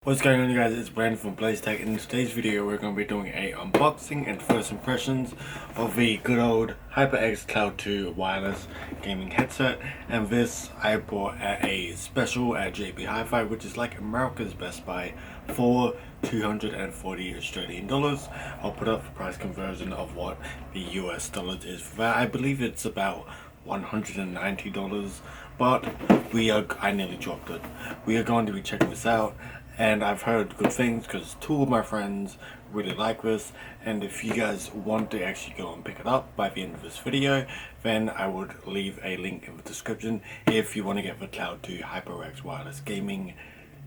What's going on, you guys? It's Brandon from BlazeTech. In today's video we're going to be doing a unboxing and first impressions of the good old HyperX Cloud 2 wireless gaming headset, and this I bought at a special at JB Hi-Fi, which is like America's Best Buy, for 240 Australian dollars. I'll put up the price conversion of what the US dollars is for that. I believe it's about $190, but I nearly dropped it. We are going to be checking this out, and I've heard good things because two of my friends really like this, and if you guys want to actually go and pick it up by the end of this video, then I would leave a link in the description if you want to get the Cloud 2 HyperX wireless gaming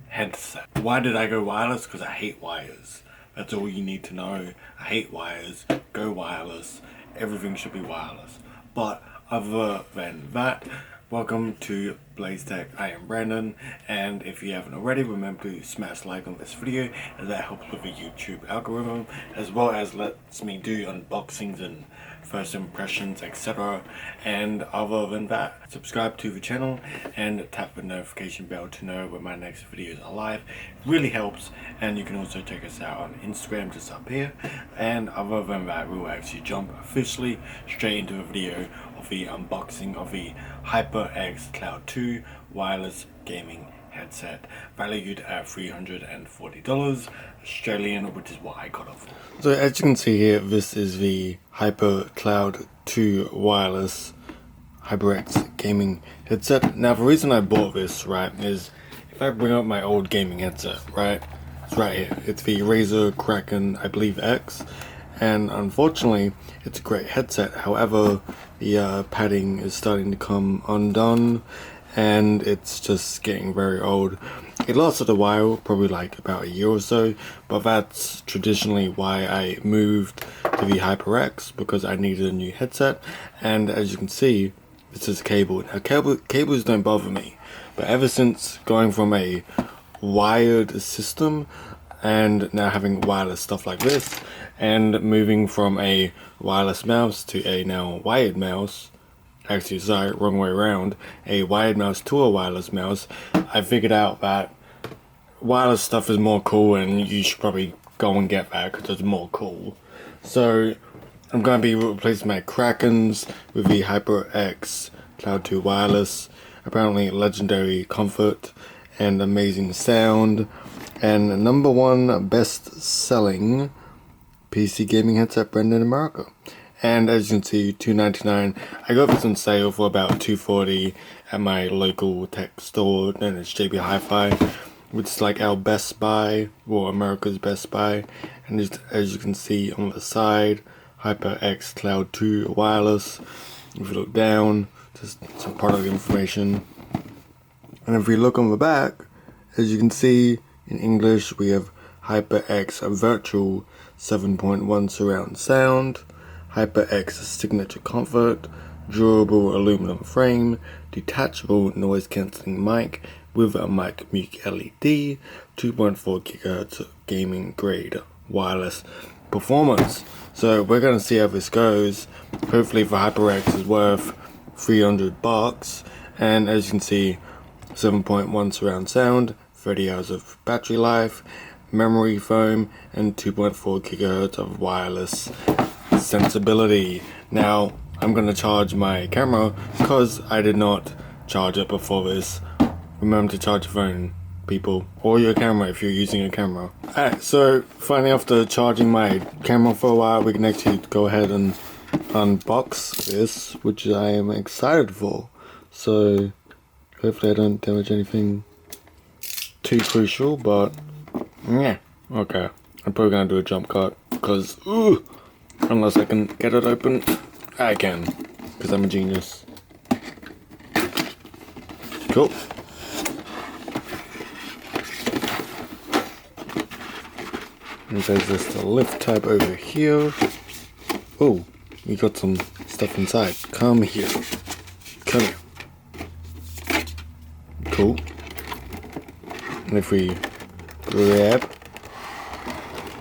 headset. Why did I go wireless? Because I hate wires. That's all you need to know. I hate wires. Go wireless. Everything should be wireless. But other than that, welcome to BlazeTech. I am Brandon, and if you haven't already, remember to smash like on this video, as that helps with the YouTube algorithm, as well as lets me do unboxings and first impressions, etc. And other than that, subscribe to the channel and tap the notification bell to know when my next videos are live. It really helps, and you can also check us out on Instagram just up here. And other than that, we will actually jump officially straight into the video of the unboxing of the HyperX Cloud 2 wireless gaming headset, valued at $340 Australian, which is what I got it for. So as you can see here, this is the Hyper Cloud 2 wireless HyperX gaming headset. Now the reason I bought this, right, is if I bring up my old gaming headset, right, it's right here. It's the Razer Kraken, I believe, X. And unfortunately, it's a great headset. However, the padding is starting to come undone, and it's just getting very old. It lasted a while, probably like about a year or so, but that's traditionally why I moved to the HyperX, because I needed a new headset. And as you can see, this is cable. Now cables don't bother me, but ever since going from a wired system and now having wireless stuff like this, and moving from a wireless mouse to a now wired mouse, actually sorry, wrong way around, a wired mouse to a wireless mouse, I figured out that wireless stuff is more cool, and you should probably go and get that because it's more cool. So I'm going to be replacing my Krakens with the HyperX Cloud 2 wireless. Apparently legendary comfort and amazing sound, and #1 best selling PC gaming headset brand in America. And as you can see, $299. I got this on sale for about $240 at my local tech store, and it's JB Hi-Fi, which is like our Best Buy, or America's Best Buy. And as you can see on the side, HyperX Cloud 2 wireless. If you look down, just some product information. And if we look on the back, as you can see in English, we have HyperX Virtual 7.1 surround sound, HyperX signature comfort, durable aluminum frame, detachable noise cancelling mic with a mic mute LED, 2.4 GHz gaming grade wireless performance. So we're gonna see how this goes. Hopefully the HyperX is worth $300, and as you can see, 7.1 surround sound, 30 hours of battery life, memory foam, and 2.4 GHz of wireless sensibility. Now I'm gonna charge my camera because I did not charge it before this. Remember to charge your phone, people, or your camera if you're using a camera. Alright, so finally, after charging my camera for a while, we can actually go ahead and unbox this, which I am excited for. So hopefully I don't damage anything too crucial, but yeah, okay. I'm probably gonna do a jump cut because unless I can get it open, I can, because I'm a genius. Cool. And there's just a lift tab over here. Oh, we got some stuff inside. Come here. Come here. Cool. And if we grab,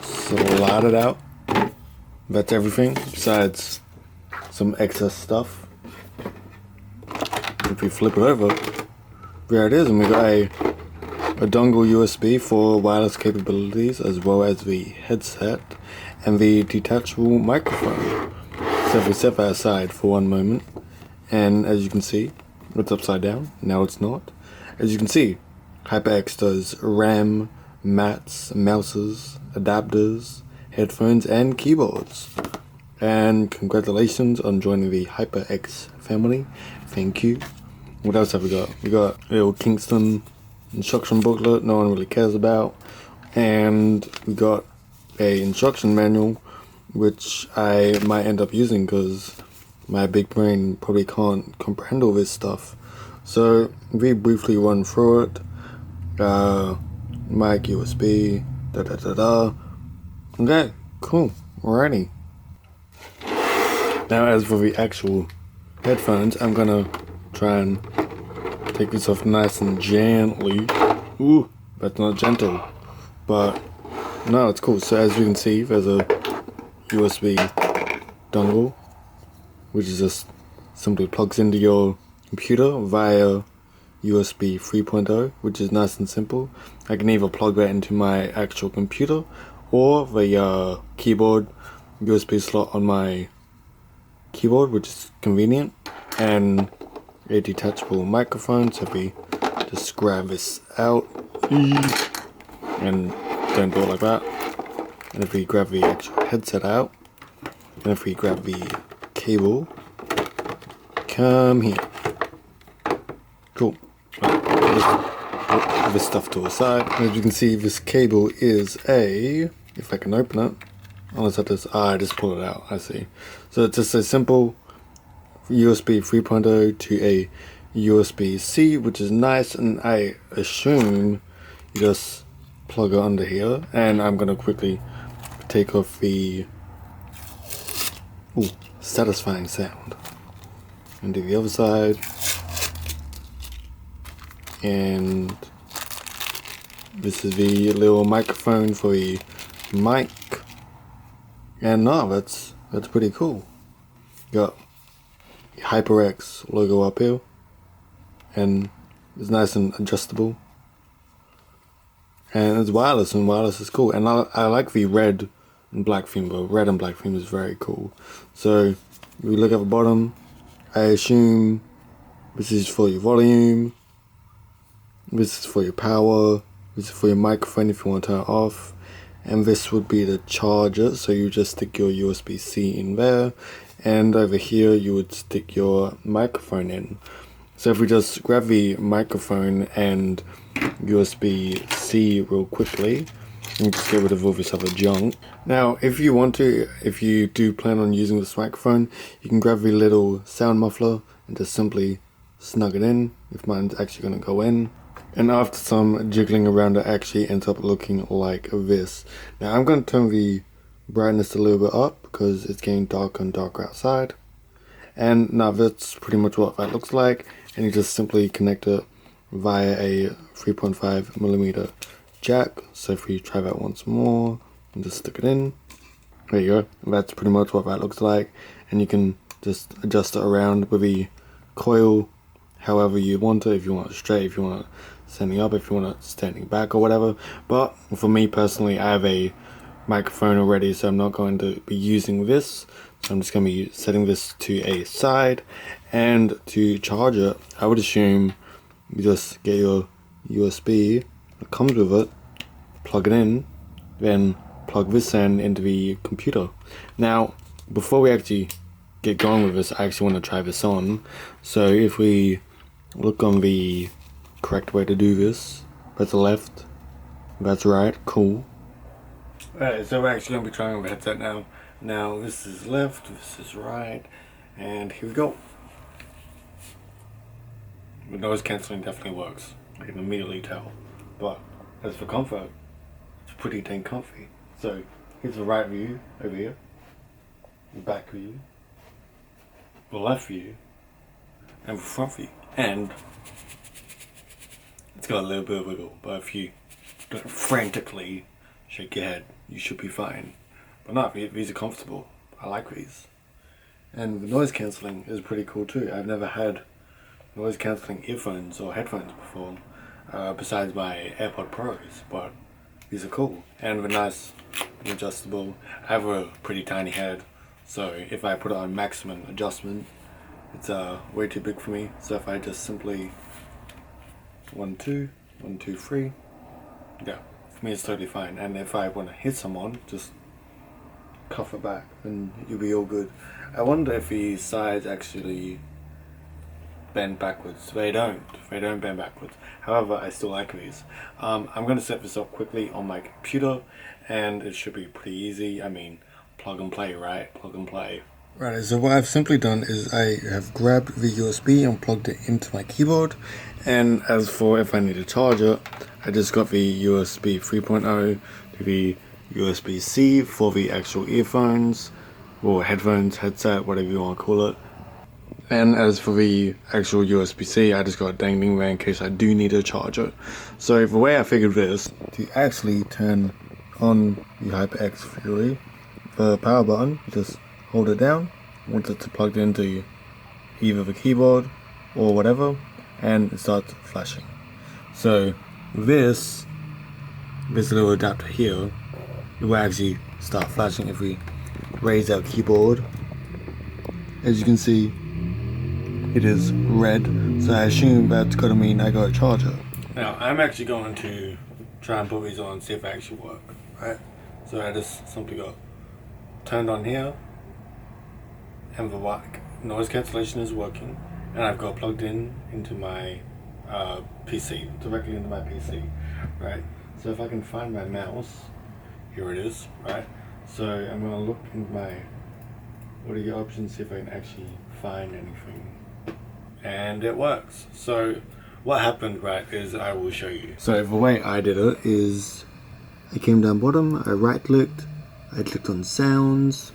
slide it out, that's everything besides some excess stuff. If we flip it over, there it is, and we got a a dongle USB for wireless capabilities, as well as the headset and the detachable microphone. So if we set that aside for one moment, and as you can see, it's upside down. Now it's not. As you can see, HyperX does RAM, mats, mouses, adapters, headphones, and keyboards. And congratulations on joining the HyperX family. Thank you. What else have we got? We got a little Kingston instruction booklet no one really cares about. And we got a instruction manual, which I might end up using because my big brain probably can't comprehend all this stuff. So we briefly run through it. Mic, USB, Okay, cool. Alrighty. Now as for the actual headphones, I'm gonna try and take this off nice and gently. Ooh, that's not gentle. But no, it's cool. So as you can see, there's a USB dongle, which is just simply plugs into your computer via USB 3.0, which is nice and simple. I can either plug that into my actual computer or the keyboard USB slot on my keyboard, which is convenient, and a detachable microphone. So if we just grab this out and don't do it like that, and if we grab the actual headset out, and if we grab the cable, come here. Cool. Put this stuff to the side. As you can see, this cable is a, if I can open it, unless I just pull it out, I see. So it's just a simple USB 3.0 to a USB-C, which is nice, and I assume you just plug it under here. And I'm gonna quickly take off the satisfying sound and do the other side. And this is the little microphone for the mic. And no, that's pretty cool. Got the HyperX logo up here, and it's nice and adjustable. And it's wireless, and wireless is cool. And I like the red and black theme, but red and black theme is very cool. So if we look at the bottom, I assume this is for your volume, this is for your power, this is for your microphone if you want to turn it off, and this would be the charger. So you just stick your USB-C in there, and over here you would stick your microphone in. So if we just grab the microphone and USB-C real quickly, and just get rid of all this other junk. Now if you do plan on using this microphone, you can grab the little sound muffler and just simply snug it in, if mine's actually going to go in. And after some jiggling around, it actually ends up looking like this. Now I'm going to turn the brightness a little bit up because it's getting darker and darker outside. And now that's pretty much what that looks like. And you just simply connect it via a 3.5mm jack. So if we try that once more and just stick it in, there you go. That's pretty much what that looks like. And you can just adjust it around with the coil however you want it. If you want it straight, if you want it standing up, if you want it standing back or whatever. But for me personally, I have a microphone already, so I'm not going to be using this. So I'm just going to be setting this to a side. And to charge it, I would assume you just get your USB that comes with it, plug it in, then plug this end into the computer. Now before we actually get going with this, I actually want to try this on. So if we look on the correct way to do this, that's the left, that's right, cool. Alright, so we're actually going to be trying on the headset now. Now this is left, this is right, and here we go. The noise cancelling definitely works, I can immediately tell. But as for comfort, it's pretty dang comfy. So here's the right view over here, the back view, the left view, and the front view. And it's got a little bit of wiggle, but if you don't frantically shake your head, you should be fine. But no, these are comfortable. I like these. And the noise cancelling is pretty cool too. I've never had noise cancelling earphones or headphones before. besides my AirPod Pros, but these are cool and they're nice and adjustable. I have a pretty tiny head, so if I put it on maximum adjustment, it's way too big for me. So if I just simply 1, 2, 1, 2, 3, yeah, for me it's totally fine. And if I want to hit someone, just cuff it back and you'll be all good. I wonder if these sides actually bend backwards. They don't bend backwards. However, I still like these. I'm going to set this up quickly on my computer and it should be pretty easy. I mean, plug and play, right? Plug and play. Right, so what I've simply done is I have grabbed the USB and plugged it into my keyboard, and as for if I need to charge it, I just got the USB 3.0 to the USB-C for the actual earphones, or headphones, headset, whatever you want to call it. And as for the actual USB-C, I just got a dangling there in case I do need to charge it. So the way I figured this, to actually turn on the HyperX Fury, the power button, just hold it down once it's plugged into either the keyboard or whatever, and it starts flashing. So this little adapter here, it will actually start flashing if we raise our keyboard. As you can see, it is red, so I assume that's gotta mean I got a charger. Now I'm actually going to try and put these on and see if they actually work, right? So I just simply got turned on here, and the noise cancellation is working, and I've got plugged into my PC, directly into my PC, right? So if I can find my mouse, here it is, right? So I'm going to look in my audio options, see if I can actually find anything, and it works. So what happened, right, is I will show you. So the way I did it is I came down bottom, I right clicked, I clicked on sounds,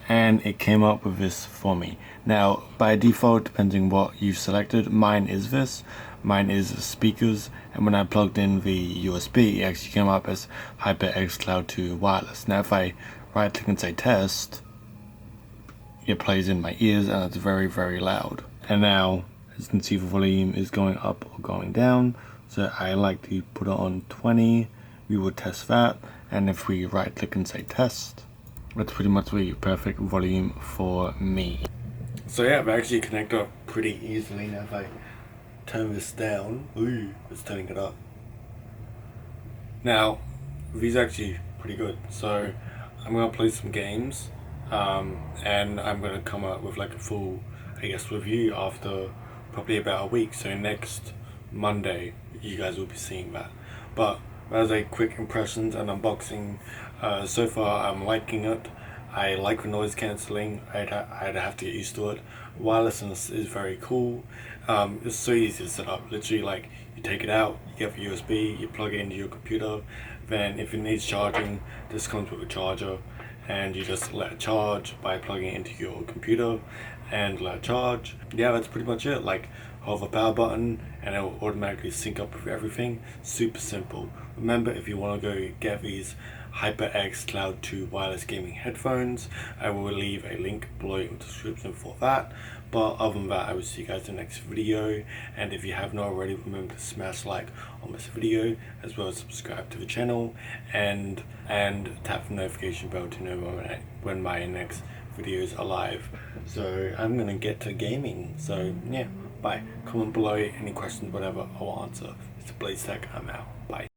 and it came up with this for me. Now by default, depending what you've selected, mine is this. Mine is speakers, and when I plugged in the USB, it actually came up as HyperX Cloud 2 wireless. Now if I right click and say test, it plays in my ears and it's very, very loud. And now as you can see, the volume is going up or going down, so I like to put it on 20. We will test that, and if we right click and say test, that's pretty much the perfect volume for me. So yeah, they actually connect up pretty easily. Now if I turn this down, ooh, it's turning it up. Now these are actually pretty good, so I'm gonna play some games, and I'm gonna come up with like a full, I guess, review after probably about a week. So next Monday you guys will be seeing that. But as a quick impressions and unboxing, so far I'm liking it. I like the noise cancelling. I'd have to get used to it. Wirelessness is very cool. It's so easy to set up. Literally, like, you take it out, you get the USB, you plug it into your computer. Then if it needs charging, this comes with a charger, and you just let it charge by plugging it into your computer and let it charge. Yeah, that's pretty much it. Like, hold the power button and it will automatically sync up with everything. Super simple. Remember, if you want to go get these HyperX Cloud 2 wireless gaming headphones, I will leave a link below in the description for that. But other than that, I will see you guys in the next video, and if you have not already, remember to smash like on this video, as well as subscribe to the channel, and tap the notification bell to know when my next videos are live. So I'm gonna get to gaming, so yeah, bye. Comment below any questions, whatever, I'll answer. It's BlazeTech, I'm out, bye.